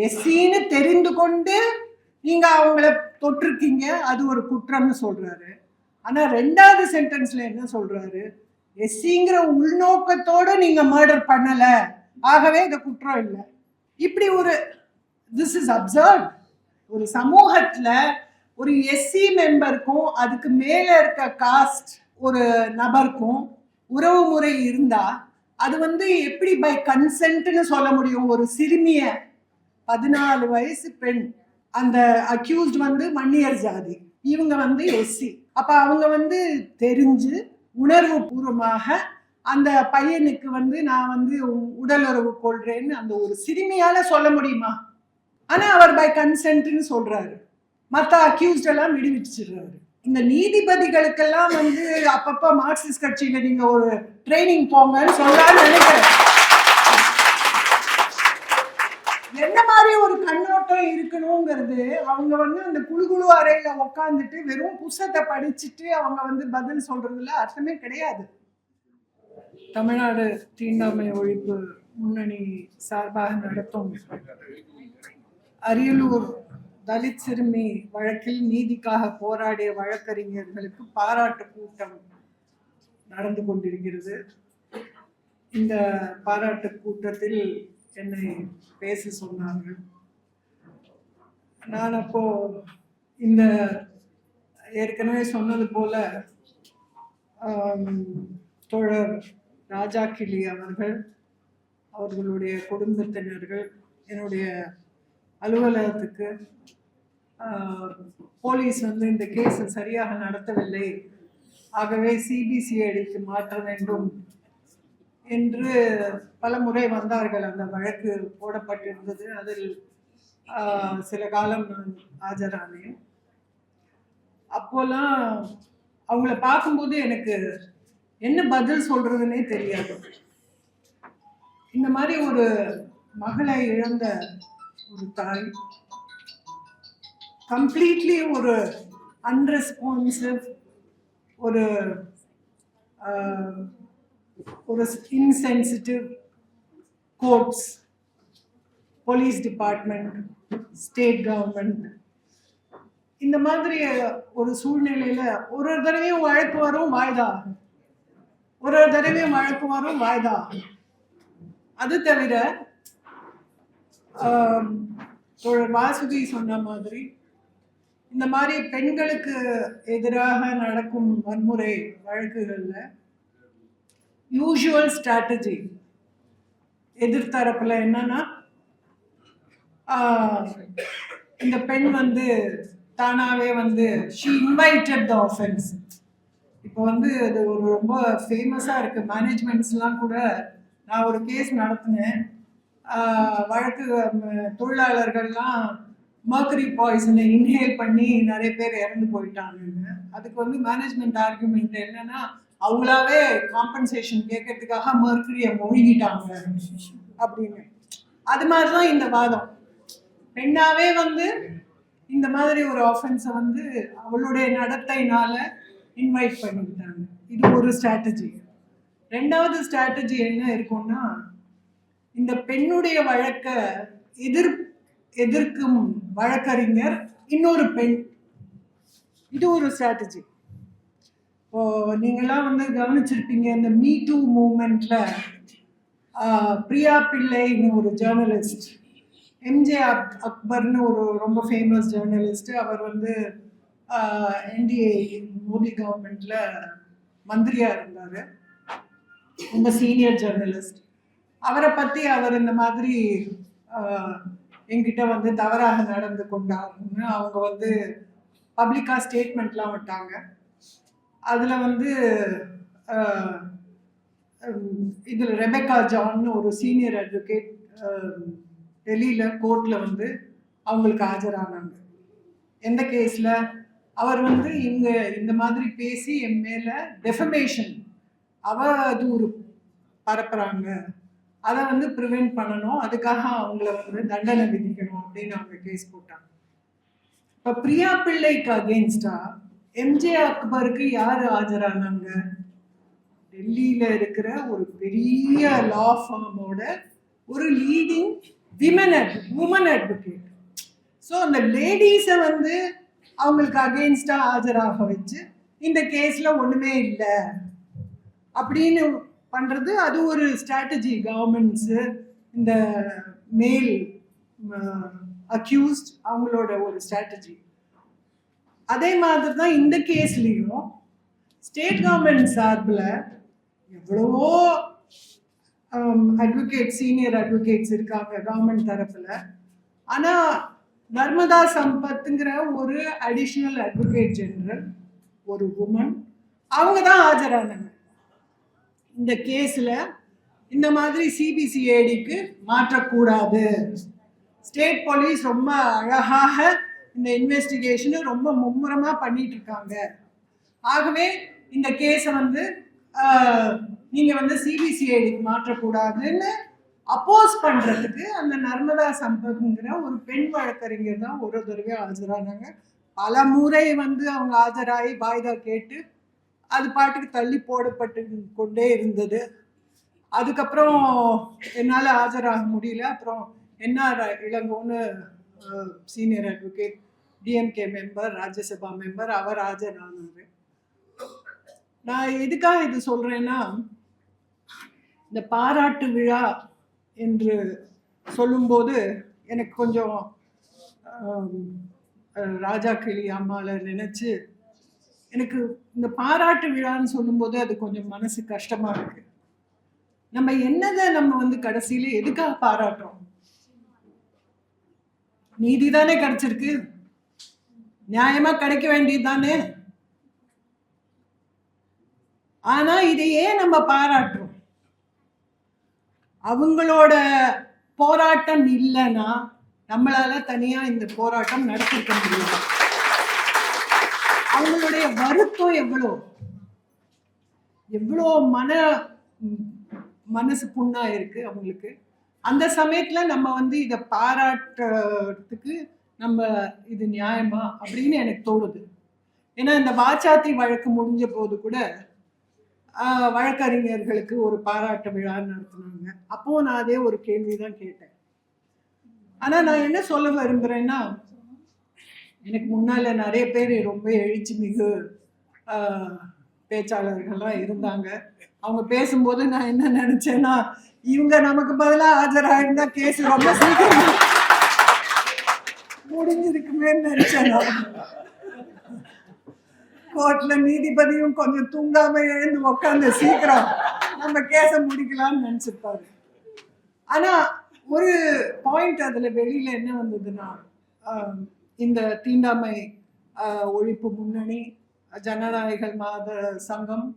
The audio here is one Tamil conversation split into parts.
எஸ்சின்னு தெரிந்து கொண்டு நீங்க அவங்கள தொட்டிருக்கீங்க, அது ஒரு குற்றம்னு சொல்றாரு. ஆனா 2வது சென்டென்ஸ்ல என்ன சொல்றாரு? எஸ்சிங்கிற உள்நோக்கத்தோட நீங்க மர்டர் பண்ணல, ஆகவே இது குற்றம் இல்லை. இப்படி ஒரு திஸ் இஸ் அப்சர்ட். ஒரு சமூகத்துல ஒரு எஸ்சி மெம்பருக்கும் அதுக்கு மேல இருக்க காஸ்ட் ஒரு நபருக்கும் உறவு முறை இருந்தா அது எப்படி பை கன்சென்ட்னு சொல்ல முடியும்? ஒரு சிறுமிய 14 வயசு பெண், அந்த அக்யூஸ்ட் மன்னியர் ஜாதி, இவங்க எஸ்சி. அப்ப அவங்க தெரிஞ்சு உணர்வு பூர்வமாக அந்த பையனுக்கு நான் உடலுறவு கொள்றேன்னு அந்த ஒரு சிறுமியால சொல்ல முடியுமா? ஆனா அவர் பை கன்சென்ட்னு சொல்றாரு, மற்ற அக்யூஸ்ட் எல்லாம் விடுவிச்சிடுறாரு. இந்த நீதிபதிகளுக்கெல்லாம் அப்பப்ப மார்க்சிஸ்ட் கட்சியில நீங்க ஒரு ட்ரைனிங் போங்கன்னு சொல்லலாம்னு நினைக்கிறேன். என்ன மாதிரி ஒரு கண்ணோட்டம் இருக்கணுங்கிறது, அவங்க அந்த குழு அறையில உட்காந்துட்டு வெறும் புத்தகத்தை படிச்சுட்டு அவங்க பதில் சொல்றதுல அர்த்தமே கிடையாது. தமிழ்நாடு தீண்டாமை ஒழிப்பு முன்னணி சார்பாக நடத்தும் அரியலூர் தலித் சிறுமி வழக்கில் நீதிக்காக போராடிய வழக்கறிஞர்களுக்கு பாராட்டு கூட்டம் நடந்து கொண்டிருக்கிறது. இந்த பாராட்டு கூட்டத்தில் என்னை பேச சொன்னார்கள். நான் அப்போ இந்த ஏற்கனவே சொன்னது போல தோழர் ராஜா கிளி அவர்கள், அவர்களுடைய குடும்பத்தினர்கள் என்னுடைய அலுவலகத்துக்கு போலீஸ் இந்த கேஸை சரியாக நடத்தவில்லை, ஆகவே சிபிசிஐடிக்கு மாற்ற வேண்டும் என்று பல முறை வந்தார்கள். அந்த வழக்கு போடப்பட்டிருந்தது. அதில் சில காலம் நான் ஆஜரானேன். அப்போலாம் அவங்கள பார்க்கும்போது எனக்கு என்ன பதில் சொல்றதுன்னே தெரியாது. இந்த மாதிரி ஒரு மகளை இழந்த ஒரு தாய், கம்ப்ளீட்லி ஒரு அன்ரெஸ்பான்சிவ், ஒரு insensitive courts, police department, state government, இந்த மாதிரி ஒரு சூழ்நிலையில ஒரு தடவையும் வழக்கு வரும், வாய்தா, ஒரு தடவையும் வழக்கு வரும், வாய்தா. அது தவிர வாசுகி சொன்ன மாதிரி இந்த மாதிரி பெண்களுக்கு எதிராக நடக்கும் வன்முறை வழக்குகள்ல யூசுவல் ஸ்ட்ராட்டஜி எதிர்த்தரப்புல என்னன்னா, இந்த பெண் தானாவே she invited the offense. இப்போ அது ஒரு ரொம்ப ஃபேமஸா இருக்கு. மேனேஜ்மெண்ட்ஸ்லாம் கூட, நான் ஒரு கேஸ் நடத்தினேன், வழக்கு தொழிலாளர்கள்லாம் மர்க்கரி பாய்சனை இன்ஹேல் பண்ணி நிறைய பேர் இறந்து போயிட்டாங்கன்னு. அதுக்கு மேனேஜ்மெண்ட் ஆர்குமெண்ட் என்னன்னா, அவங்களாவே காம்பன்சேஷன் கேட்கறதுக்காக மர்க்கரியை மொழிகிட்டாங்க அப்படின்னு. அது மாதிரிதான் இந்த வாதம். பெண்ணாவே இந்த மாதிரி ஒரு ஆஃபென்ஸை அவளுடைய நடத்தையினால இன்வைட் பண்ணிக்கிட்டாங்க. இது ஒரு ஸ்ட்ராட்டஜி. 2வது ஸ்ட்ராட்டஜி என்ன இருக்கும்னா, இந்த பெண்ணுடைய வழக்கை எதிர்க்கும் வழக்கறிஞர் இன்னொரு பெண். இது ஒரு ஸ்ட்ராட்டஜி. இப்போ நீங்களாம் கவனிச்சிருப்பீங்க, இந்த மீ டூ மூவ்மெண்ட்ல பிரியா பிள்ளைன்னு ஒரு ஜேர்னலிஸ்ட், எம்ஜே அக்பர்னு ஒரு ரொம்ப ஃபேமஸ் ஜேர்னலிஸ்ட், அவர் என்டிஏ மோடி கவர்மெண்ட்ல மந்திரியா இருந்தாரு, ரொம்ப சீனியர் ஜேர்னலிஸ்ட். அவரை பத்தி அவர் இந்த மாதிரி என்கிட்ட தவறாக நடந்து கொண்டாருன்னு அவங்க பப்ளிக்கா ஸ்டேட்மெண்ட்லாம் விட்டாங்க. அதுல இதில் ரெபேக்கா ஜான்னு ஒரு சீனியர் அட்வொகேட் டெல்லியில கோர்ட்ல அவங்களுக்கு ஆஜரானாங்க. எந்த கேஸ்ல? அவர் இங்க இந்த மாதிரி பேசி என் மேல டெஃபமேஷன், அவதூறு பரப்புறாங்க, அதை ப்ரிவென்ட் பண்ணணும், அதுக்காக அவங்கள தண்டனை விதிக்கணும் அப்படின்னு அவங்க கேஸ் போட்டாங்க. இப்ப பிரியா பிள்ளைக்கு அகெயின்ஸ்டா எம்ஜே அக்பருக்கு யாரு ஆஜரானாங்க? டெல்லியில இருக்கிற ஒரு பெரிய லா ஃபார்மோட ஒரு லீடிங் உமன் அட்வொகேட். ஸோ அந்த லேடிஸை வந்து அவங்களுக்கு அகெயின்ஸ்டா ஆஜராக வச்சு இந்த கேஸ்ல ஒண்ணுமே இல்லை அப்படின்னு பண்றது, அது ஒரு ஸ்ட்ராட்டஜி கவர்மெண்ட்ஸ் இந்த மேல் அக்யூஸ்ட் அவங்களோட ஒரு ஸ்ட்ராட்டஜி. அதே மாதிரி தான் இந்த கேஸ்லயும் ஸ்டேட் கவர்மெண்ட் சார்பில் எவ்வளவோ அட்வொகேட் சீனியர் அட்வொகேட்ஸ் இருக்காங்க கவர்மெண்ட் தரப்புல. ஆனா நர்மதா சம்பத்ங்கிற ஒரு அடிஷனல் அட்வொகேட் ஜெனரல், ஒரு உமன், அவங்க தான் ஆஜரானாங்க இந்த கேஸ்ல. இந்த மாதிரி சிபிசிஐடிக்கு மாற்றக்கூடாது, ஸ்டேட் போலீஸ் ரொம்ப அழகாக இந்த இன்வெஸ்டிகேஷனை ரொம்ப மும்முரமா பண்ணிட்டு இருக்காங்க, ஆகவே இந்த கேஸை வந்து நீங்க வந்து சிபிசிஐடிக்கு மாற்றக்கூடாதுன்னு அப்போஸ் பண்றதுக்கு அந்த நர்மதா சம்பத்ங்கிற ஒரு பெண் வழக்கறிஞர் தான் ஒரு தடவை ஆஜரானாங்க. பல முறை வந்து அவங்க ஆஜராகி வாய்தா கேட்டு அது பாட்டுக்கு தள்ளி போடப்பட்டு கொண்டே இருந்தது. அதுக்கப்புறம் என்னால் ஆஜராக முடியல. அப்புறம் NR இளங்கோன்னு senior advocate, DMK member, Rajya Sabha member, அவர் ஆஜரானார். நான் எதுக்காக இது சொல்றேன்னா, இந்த பாராட்டு விழா என்று சொல்லும்போது எனக்கு கொஞ்சம் ராஜா கிளி அம்மாவை நினைச்சு, எனக்கு இந்த பாராட்டு விழான்னு சொல்லும்போது அது கொஞ்சம் மனசு கஷ்டமா இருக்கு. நம்ம என்னதை நம்ம வந்து கடைசியில எதுக்காக பாராட்டுறோம்? நீதி தானே கிடைச்சிருக்கு, நியாயமா கிடைக்க வேண்டியது தானே. ஆனா இதையே நம்ம பாராட்டுறோம். அவங்களோட போராட்டம் இல்லைன்னா நம்மளால தனியா இந்த போராட்டம் நடத்திருக்க முடியாது. அவங்களுடைய வருத்தம் எவ்வளோ மனசு புண்ணா இருக்கு அவங்களுக்கு. அந்த சமயத்துல நம்ம வந்து இதை பாராட்டுறதுக்கு நம்ம இது நியாயமா அப்படின்னு எனக்கு தோணுது. ஏன்னா இந்த வாச்சாத்தி வழக்கு முடிஞ்ச போது கூட வழக்கறிஞர்களுக்கு ஒரு பாராட்டு விழா நடத்தினாங்க. அப்போ நான் அதே ஒரு கேள்விதான் கேட்டேன். ஆனா நான் என்ன சொல்ல விரும்புறேன்னா, எனக்கு முன்னால நிறைய பேர் ரொம்ப எழுச்சி மிகு பேச்சாளர்கள்லாம் இருந்தாங்க. அவங்க பேசும்போது நான் என்ன நினைச்சேன்னா, இவங்க நமக்கு பதிலாக ஆஜராயிருந்தா கேஸ் ரொம்ப சீக்கிரம் முடிஞ்சிருக்குமேன்னு நினைச்சேன். கோர்ட்ல நீதிபதியும் கொஞ்சம் தூங்காம எழுந்து உட்காந்து சீக்கிரம் நம்ம கேஸ முடிக்கலாம்னு நினைச்சிருப்பாரு. ஆனா ஒரு பாயிண்ட் அதுல வெளியில என்ன வந்ததுன்னா, இந்த தீண்டாமை ஒழிப்பு முன்னணி, ஜனநாயக மாத சங்கம்,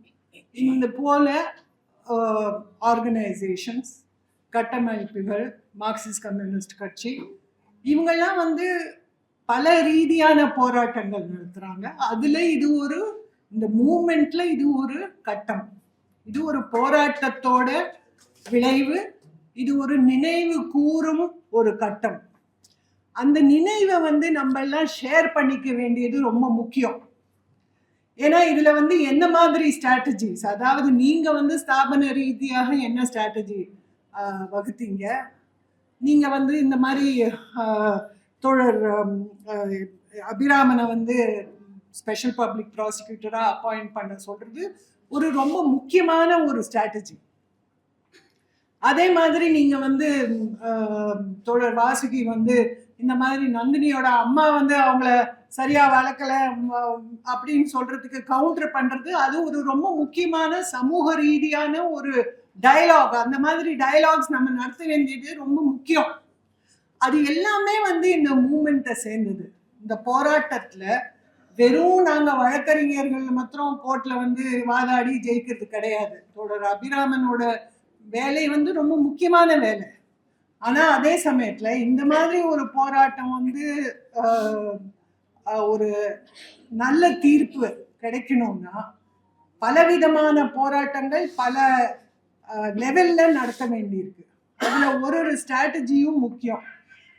இந்த போல ஆர்கனைசேஷன்ஸ், கட்டமைப்புகள், மார்க்சிஸ்ட் கம்யூனிஸ்ட் கட்சி, இவங்கெல்லாம் வந்து பல ரீதியான போராட்டங்கள் நடத்துறாங்க. அதுல இது ஒரு, இந்த மூமெண்ட்ல இது ஒரு கட்டம், இது ஒரு போராட்டத்தோட விளைவு, இது ஒரு நினைவு கூறும் ஒரு கட்டம். அந்த நினைவை வந்து நம்ம எல்லாம் ஷேர் பண்ணிக்க வேண்டியது ரொம்ப முக்கியம். ஏன்னா இதுல வந்து என்ன மாதிரி ஸ்ட்ராட்டஜிஸ், அதாவது நீங்க வந்து ஸ்தாபன ரீதியாக என்ன ஸ்ட்ராட்டஜி வகுத்தீங்க, நீங்க வந்து இந்த மாதிரி தோழர் அபிராமனை வந்து ஸ்பெஷல் பப்ளிக் ப்ராசிக்யூட்டரா அப்பாயிண்ட் பண்ண சொல்றது ஒரு ரொம்ப முக்கியமான ஒரு ஸ்ட்ராட்டஜி. அதே மாதிரி நீங்க வந்து தோழர் வாசுகி வந்து இந்த மாதிரி நந்தினியோட அம்மா வந்து அவங்கள சரியா வளர்க்கல அப்படின்னு சொல்றதுக்கு கவுண்டர் பண்றது, அது ஒரு ரொம்ப முக்கியமான சமூக ரீதியான ஒரு டயலாக். அந்த மாதிரி டயலாக்ஸ் நம்ம நடத்த வேண்டியது ரொம்ப முக்கியம். அது எல்லாமே வந்து இந்த மூமெண்ட்டை சேர்ந்தது. இந்த போராட்டத்துல வெறும் நாங்க வழக்கறிஞர்கள் மாத்திரம் கோர்ட்ல வந்து வாதாடி ஜெயிக்கிறது கிடையாது. தோழர் அபிராமனோட வேலை வந்து ரொம்ப முக்கியமான வேலை. ஆனா அதே சமயத்துல இந்த மாதிரி ஒரு போராட்டம் வந்து ஒரு நல்ல தீர்ப்பு கிடைக்கணும்னா பலவிதமான போராட்டங்கள் பல லெவல்ல நடத்த வேண்டியிருக்கு. அதுல ஒரு ஸ்ட்ராட்டஜியும் முக்கியம்.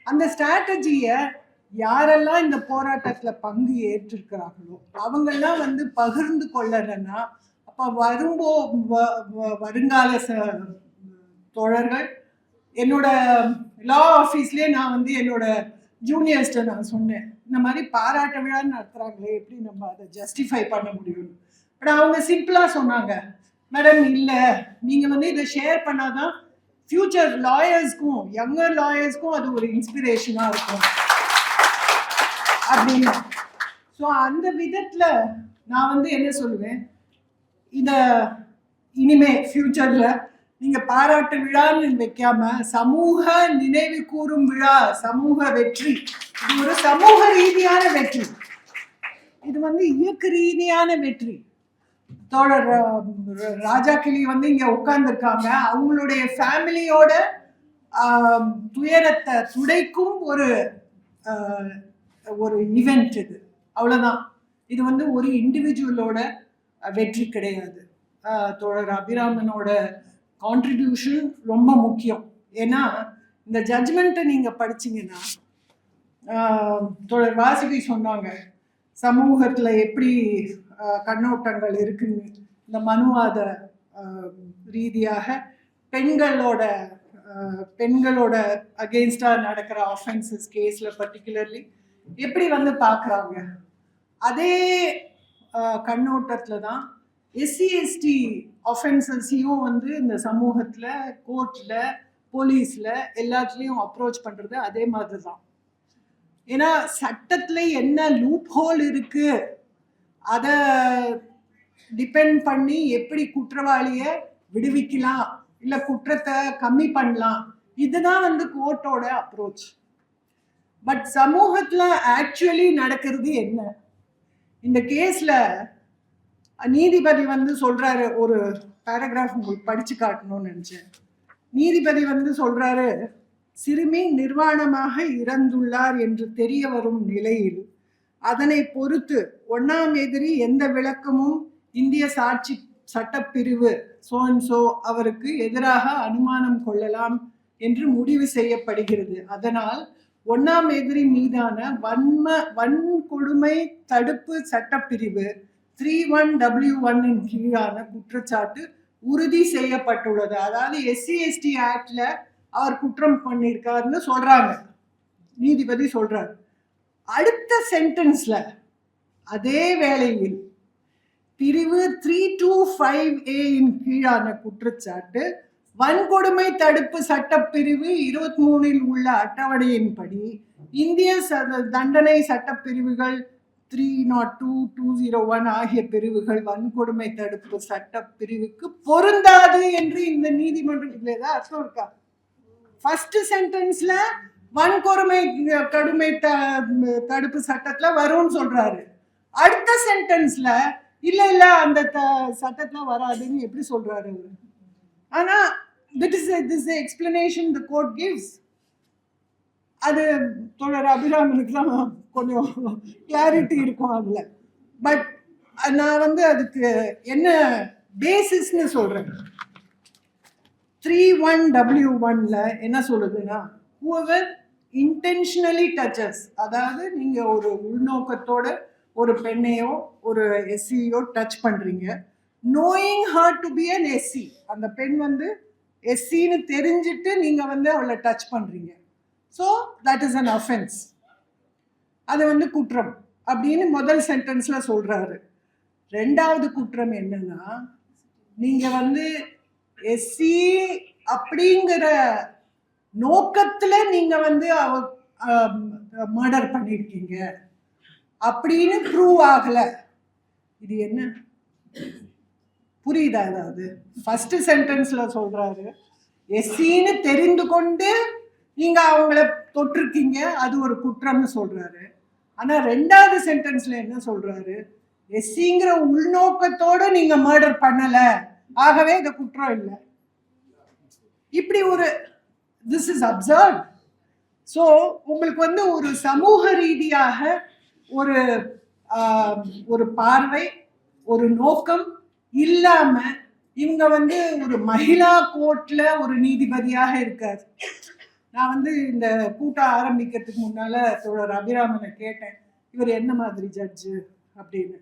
அந்த ஸ்ட்ராட்டஜிய யாரெல்லாம் இந்த போராட்டத்துல பங்கு ஏற்றிருக்கிறாங்களோ அவங்கெல்லாம் வந்து பகிர்ந்து கொள்ளலன்னா, அப்ப வருங்கால தோழர்கள் என்னோட லா ஆஃபீஸ்லேயே நான் வந்து என்னோட ஜூனியர்ஸ்ட்டை நான் சொன்னேன், இந்த மாதிரி பாராட்ட விழான்னு நடத்துகிறாங்களே, எப்படி நம்ம அதை ஜஸ்டிஃபை பண்ண முடியும். பட் அவங்க சிம்பிளாக சொன்னாங்க, மேடம் இல்லை, நீங்கள் வந்து இதை ஷேர் பண்ணாதான் ஃபியூச்சர் லாயர்ஸ்க்கும் யங்கர் லாயர்ஸ்க்கும் அது ஒரு இன்ஸ்பிரேஷனாக இருக்கும் அப்படின்னு. ஸோ அந்த விதத்தில் நான் வந்து என்ன சொல்லுவேன், இதை இனிமே ஃபியூச்சரில் நீங்க பாராட்டு விழான்னு வைக்காம சமூக நினைவு கூறும் விழா, சமூக வெற்றி, இது ஒரு சமூக ரீதியான வெற்றி, இது வந்து இயக்க ரீதியான வெற்றி. தோழர் ராஜா கிளி வந்து இங்க உட்கார்ந்துருக்காங்க, அவங்களுடைய ஃபேமிலியோட துயரத்தை துடைக்கும் ஒரு ஒரு ஈவெண்ட் இது, அவ்வளவுதான். இது வந்து ஒரு இண்டிவிஜுவலோட வெற்றி கிடையாது. தோழர் அபிராமனோட கான்ட்ரிபியூஷன் ரொம்ப முக்கியம். ஏன்னா இந்த ஜட்ஜ்மெண்ட்டை நீங்கள் படிச்சிங்கன்னா, தோழர் வாசுகி சொன்னாங்க சமூகத்தில் எப்படி கண்ணோட்டங்கள் இருக்குன்னு. இந்த மனுவாத ரீதியாக பெண்களோட அகெயின்ஸ்டாக நடக்கிற ஆஃபென்சஸ் கேஸில் பர்டிகுலர்லி எப்படி வந்து பார்க்குறாங்க, அதே கண்ணோட்டத்தில் தான் எஸ்சி எஸ்டி ஆஃபென்சஸையும் வந்து இந்த சமூகத்தில் கோர்ட்டில் போலீஸில் எல்லாத்துலேயும் அப்ரோச் பண்ணுறது அதே மாதிரி தான். ஏன்னா சட்டத்தில் என்ன லூப் ஹோல் இருக்குது அதை டிபெண்ட் பண்ணி எப்படி குற்றவாளியை விடுவிக்கலாம், இல்லை குற்றத்தை கம்மி பண்ணலாம், இதுதான் வந்து கோர்ட்டோட அப்ரோச். பட் சமூகத்தில் ஆக்சுவலி நடக்கிறது என்ன? இந்த கேஸில் நீதிபதி வந்து சொல்றாரு, ஒரு பேராகிராஃப் உங்களுக்கு படிச்சு காட்டணும்னு நினைச்சேன். நீதிபதி வந்து சொல்றாரு, சிறுமி நிர்வாணமாக இறந்துள்ளார் என்று தெரிய வரும் நிலையில் அதனை பொறுத்து 1ஆம் எதிரி எந்த விளக்கமும் இந்திய சாட்சி சட்டப்பிரிவு சோ அவருக்கு எதிராக அனுமானம் கொள்ளலாம் என்று முடிவு செய்யப்படுகிறது. அதனால் 1ஆம் எதிரி மீதான வன்கொடுமை தடுப்பு சட்டப்பிரிவு 31W1 கீழான குற்றச்சாட்டு உறுதி செய்யப்பட்டுள்ளது. அதாவது எஸ்சி எஸ்டி ஆக்ட்ல அவர் குற்றம் பண்ணியிருக்காருன்னு சொல்றாங்க, நீதிபதி சொல்றாரு. அடுத்த சென்டென்ஸ்ல அதே வேளையில் பிரிவு 325A கீழான குற்றச்சாட்டு வன்கொடுமை தடுப்பு சட்டப்பிரிவு 23 உள்ள அட்டவணையின்படி இந்திய தண்டனை சட்டப்பிரிவுகள் 302, 201 ஆகிய பிரிவுகள் வன்கொடுமை தடுப்பு சட்ட பிரிவுக்கு பொருந்தாது என்று இந்த நீதிமன்றத்தில் ஏதாவது அர்த்தம் இருக்கா? ஃபர்ஸ்ட் சென்டென்ஸ்ல வன்கொடுமை கடுமை தடுப்பு சட்டத்துல வரும்னு சொல்றாரு, அடுத்த சென்டென்ஸ்ல இல்ல இல்ல அந்த சட்டத்துல வராதுன்னு எப்படி சொல்றாரு அவரு? ஆனா this explanation the court gives. அது தோழர் அபிராமனுக்குலாம் கொஞ்சம் கிளாரிட்டி இருக்கும் அதுல. பட் நான் வந்து அதுக்கு என்ன பேசிஸ்ன்னு சொல்றேன். 31W1ல என்ன சொல்லுதுன்னா, whoever intentionally touches, அதாவது நீங்க ஒரு உள்நோக்கத்தோட ஒரு பெண்ணையோ ஒரு எஸ்சியோ டச் பண்றீங்க, knowing her to be an SC, அந்த பெண் வந்து எஸ்சின்னு தெரிஞ்சுட்டு நீங்க வந்து அவளை டச் பண்றீங்க, so that is an offence, அது வந்து குற்றம் அப்படின்னு முதல் சென்டென்ஸ்ல சொல்றாரு. ரெண்டாவது குற்றம் என்னன்னா, நீங்க வந்து எஸ்சி அப்படிங்கிற நோக்கத்துல நீங்க வந்து மர்டர் பண்ணிருக்கீங்க அப்படின்னு ப்ரூவ் ஆகல. இது என்ன புரியுதா? அதாவது ஃபர்ஸ்ட் சென்டென்ஸ்ல சொல்றாரு எஸ்சின்னு தெரிந்து கொண்டு நீங்க அவங்கள தொட்டிருக்கீங்க, அது ஒரு குற்றம்னு சொல்றாரு. ஆனா ரெண்டாவது சென்டென்ஸ்ல என்ன சொல்றாரு, எஸ்சிங்கிற உள்நோக்கத்தோட நீங்க மர்டர் பண்ணல, ஆகவே இது குற்றம் இல்லை. இப்படி ஒரு திஸ் இஸ் அப்சர்வ். ஸோ உங்களுக்கு வந்து ஒரு சமூக ரீதியாக ஒரு ஒரு பார்வை, ஒரு நோக்கம் இல்லாம இவங்க வந்து ஒரு மகிழா கோர்ட்ல ஒரு நீதிபதியாக இருக்காரு. நான் வந்து இந்த கூட்டம் ஆரம்பிக்கிறதுக்கு முன்னால தோழர் அபிராமனை கேட்டேன், இவர் என்ன மாதிரி ஜட்ஜு அப்படின்னு.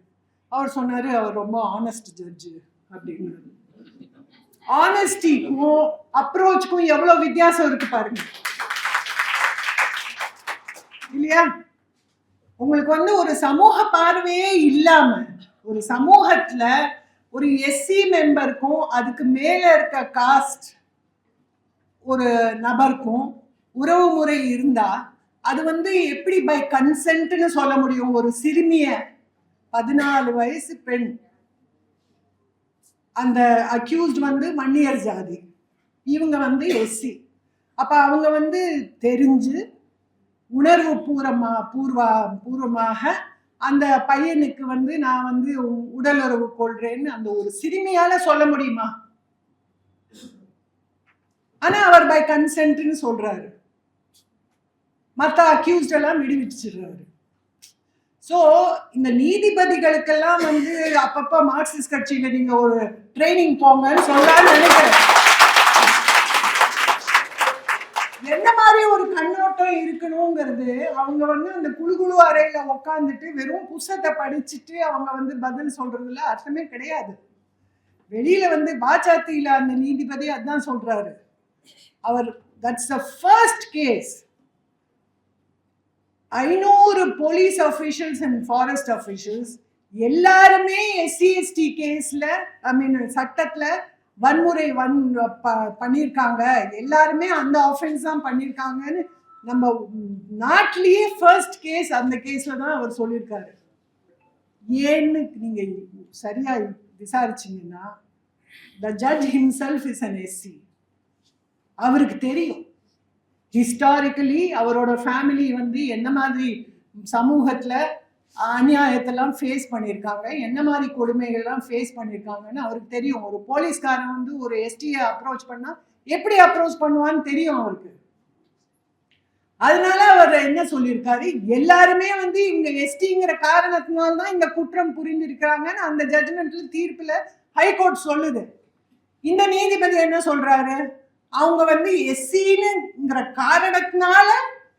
அவர் சொன்னாரு, அவர் ரொம்ப ஆனஸ்ட் ஜட்ஜு அப்படின்னு. ஆனஸ்டிக்கும் அப்ரோச்சுக்கும் எவ்வளவு வித்தியாசம் இருக்கு பாருங்க இல்லையா? உங்களுக்கு வந்து ஒரு சமூக பார்வையே இல்லாம ஒரு சமூகத்துல ஒரு எஸ்சி மெம்பருக்கும் அதுக்கு மேல இருக்க காஸ்ட் ஒரு நபருக்கும் உறவு முறை இருந்தா அது வந்து எப்படி பை கன்சென்ட்னு சொல்ல முடியும்? ஒரு சிறுமிய 14 வயசு பெண், அந்த அக்யூஸ்ட் வந்து வன்னியர் ஜாதி, இவங்க வந்து எஸ்சி. அப்ப அவங்க வந்து தெரிஞ்சு உணர்வு பூர்வமாக அந்த பையனுக்கு வந்து நான் வந்து உடலுறவு கொள்றேன்னு அந்த ஒரு சிறுமியால சொல்ல முடியுமா? ஆனா அவர் பை கன்சென்ட்னு சொல்றாரு, மற்ற அக்யூஸ்ட் எல்லாம் விடுவிச்சிடுறாரு. சோ இந்த நீதிபதிகளுக்கெல்லாம் வந்து அப்பப்ப மார்க்சிஸ்ட் கட்சியில நீங்க ஒரு ட்ரைனிங் போங்கன்னு சொல்லலாம்னு நினைக்கிறேன். என்ன மாதிரி ஒரு கண்ணோட்டம் இருக்கணுங்கிறது அவங்க வந்து அந்த குழு அறையில உட்காந்துட்டு வெறும் புத்தகத்தை படிச்சுட்டு அவங்க வந்து பதில் சொல்றதுல அர்த்தமே கிடையாது. வெளியில வந்து பாஜாத்தியில அந்த நீதிபதி அதான் சொல்றாரு. அவர் that's the first case 500 police officials and forest officials எல்லாருமே எஸ்சி எஸ்டி கேஸ்ல சட்டத்துல வன்முறை பண்ணியிருக்காங்க, எல்லாருமே அந்த ஆஃபென்ஸ் தான் பண்ணியிருக்காங்கன்னு நம்ம நாட்டிலேயே ஃபர்ஸ்ட் கேஸ் அந்த கேஸ்ல தான் அவர் சொல்லியிருக்காரு. ஏன்னு நீங்க சரியா விசாரிச்சீங்கன்னா the judge himself is an SC. அவருக்கு தெரியும் ஹிஸ்டாரிக்கலி அவரோட ஃபேமிலி வந்து என்ன மாதிரி சமூகத்துல அநியாயத்தெல்லாம் ஃபேஸ் பண்ணியிருக்காங்க, என்ன மாதிரி கொடுமைகள்லாம் ஃபேஸ் பண்ணியிருக்காங்கன்னு அவருக்கு தெரியும். ஒரு போலீஸ்காரன் வந்து ஒரு எஸ்டியை அப்ரோச் பண்ணா எப்படி அப்ரோச் பண்ணுவான்னு தெரியும் அவருக்கு. அதனால அவர் என்ன சொல்லியிருக்காரு, எல்லாருமே வந்து இவங்க எஸ்டிங்கிற காரணத்தினால்தான் இந்த குற்றம் புரிந்திருக்கிறாங்கன்னு அந்த ஜட்ஜ்மெண்ட்ல தீர்ப்புல ஹைகோர்ட் சொல்லுது. இந்த நீதிபதி என்ன சொல்றாரு, அவங்க வந்து எஸ்சிங்கிற காரணத்தினால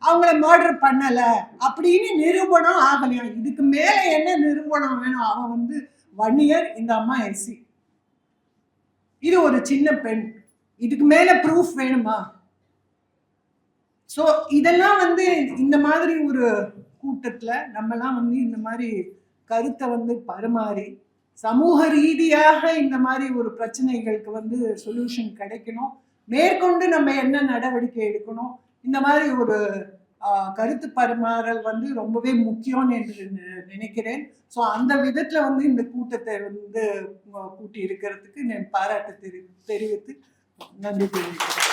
அவங்கள மர்டர் பண்ணல அப்படின்னு நிரூபணம் ஆகலையா? இதுக்கு மேல என்ன நிரூபணம் வேணும்? அவன் வந்து வன்னியர், இந்த அம்மா எஸ்சி, இது ஒரு சின்ன பெண், இதுக்கு மேல ப்ரூஃப் வேணுமா? சோ இதெல்லாம் வந்து இந்த மாதிரி ஒரு கூட்டத்துல நம்மலாம் வந்து இந்த மாதிரி கருத்தை வந்து பரிமாறி சமூக ரீதியாக இந்த மாதிரி ஒரு பிரச்சனைகளுக்கு வந்து சொல்யூஷன் கிடைக்கணும். மேற்கொண்டு நம்ம என்ன நடவடிக்கை எடுக்கணும், இந்த மாதிரி ஒரு கருத்து பரிமாறல் வந்து ரொம்பவே முக்கியம் என்று நினைக்கிறேன். ஸோ அந்த விதத்துல வந்து இந்த கூட்டத்தை வந்து கூட்டி இருக்கிறதுக்கு நான் பாராட்டு தெரிவித்து நன்றி தெரிவிக்கிறேன்.